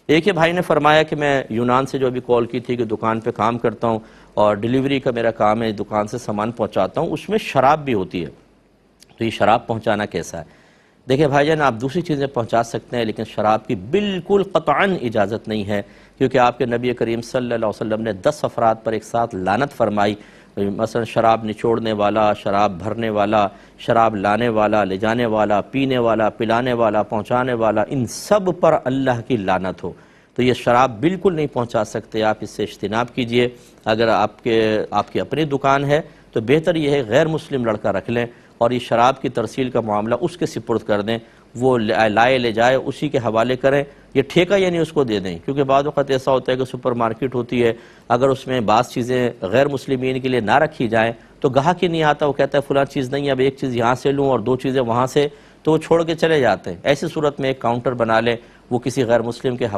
ایک ہی بھائی نے فرمایا کہ میں یونان سے جو ابھی کال کی تھی کہ دکان پہ کام کرتا ہوں اور ڈیلیوری کا میرا کام ہے، دکان سے سامان پہنچاتا ہوں، اس میں شراب بھی ہوتی ہے، تو یہ شراب پہنچانا کیسا ہے؟ دیکھیں بھائی جان، آپ دوسری چیزیں پہنچا سکتے ہیں لیکن شراب کی بالکل قطعاً اجازت نہیں ہے، کیونکہ آپ کے نبی کریم صلی اللہ علیہ وسلم نے 10 افراد پر ایک ساتھ لعنت فرمائی، مثلا شراب نچوڑنے والا، شراب بھرنے والا، شراب لانے والا، لے جانے والا، پینے والا، پلانے والا، پہنچانے والا، ان سب پر اللہ کی لعنت ہو۔ تو یہ شراب بالکل نہیں پہنچا سکتے، آپ اس سے اجتناب کیجئے۔ اگر آپ کی اپنی دکان ہے تو بہتر یہ ہے غیر مسلم لڑکا رکھ لیں اور یہ شراب کی ترسیل کا معاملہ اس کے سپرد کر دیں، وہ لائے لے جائے، اسی کے حوالے کریں، یہ ٹھیکہ یعنی اس کو دے دیں، کیونکہ بعض وقت ایسا ہوتا ہے کہ سپر مارکیٹ ہوتی ہے، اگر اس میں بعض چیزیں غیر مسلمین کے لیے نہ رکھی جائیں تو گاہک ہی نہیں آتا، وہ کہتا ہے فلاں چیز نہیں، اب ایک چیز یہاں سے لوں اور 2 چیزیں وہاں سے، تو وہ چھوڑ کے چلے جاتے ہیں۔ ایسی صورت میں ایک کاؤنٹر بنا لیں، وہ کسی غیر مسلم کے حوالے